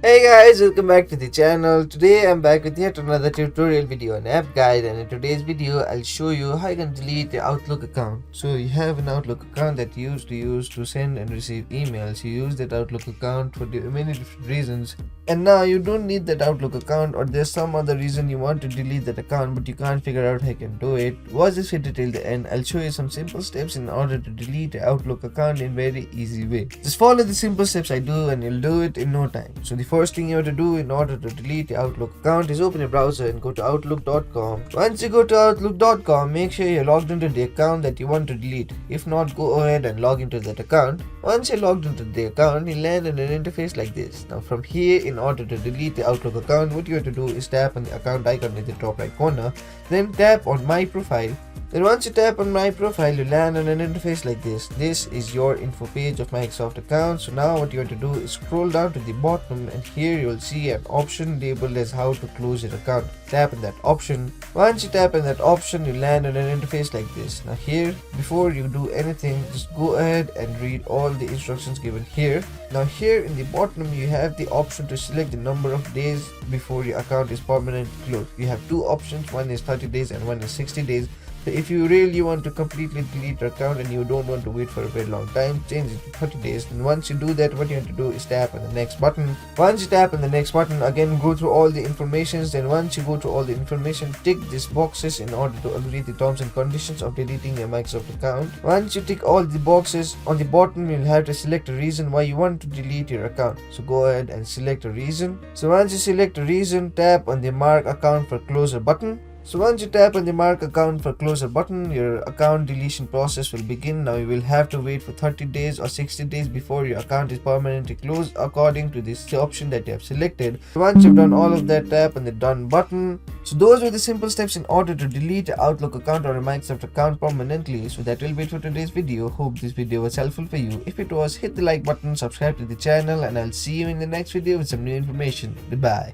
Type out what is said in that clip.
Hey guys, welcome back to the channel. Today I'm back with yet another tutorial video and app guide, and in today's video I'll show you how you can delete the Outlook account. So you have an Outlook account that you used to use to send and receive emails. You use that Outlook account for many different reasons, and now you don't need that Outlook account, or there's some other reason you want to delete that account but you can't figure out how you can do it. Watch this video till the end. I'll show you some simple steps in order to delete the Outlook account in very easy way. Just follow the simple steps I do and you'll do it in no time. So the first thing you have to do in order to delete the Outlook account is open a browser and go to outlook.com. Once you go to outlook.com, make sure you're logged into the account that you want to delete. If not, go ahead and log into that account. Once you're logged into the account, you'll land in an interface like this. Now from here, in order to delete the Outlook account, what you have to do is tap on the account icon in the top right corner, then tap on My Profile. Then once you tap on My Profile, you land on an interface like this. This is your info page of Microsoft account. So now what you have to do is scroll down to the bottom, and here you will see an option labeled as how to close your account. Tap on that option. Once you tap on that option, you land on an interface like this. Now here, before you do anything, just go ahead and read all the instructions given here. Now here in the bottom, you have the option to select the number of days before your account is permanently closed. You have two options, one is 30 days and one is 60 days. So if you really want to completely delete your account and you don't want to wait for a very long time, change it to 30 days. And once you do that, what you have to do is tap on the next button. Once you tap on the next button, again go through all the informations. Then once you go through all the information, tick these boxes in order to agree the terms and conditions of deleting your Microsoft account. Once you tick all the boxes, on the bottom you'll have to select a reason why you want to delete your account. So go ahead and select a reason. So once you select a reason, tap on the Mark Account for Closure button. So once you tap on the Mark Account for Closure button, your account deletion process will begin. Now you will have to wait for 30 days or 60 days before your account is permanently closed according to this option that you have selected. Once you've done all of that, tap on the Done button. So those were the simple steps in order to delete an Outlook account or a Microsoft account permanently. So that will be it for today's video. Hope this video was helpful for you. If it was, hit the like button, subscribe to the channel, and I'll see you in the next video with some new information. Goodbye.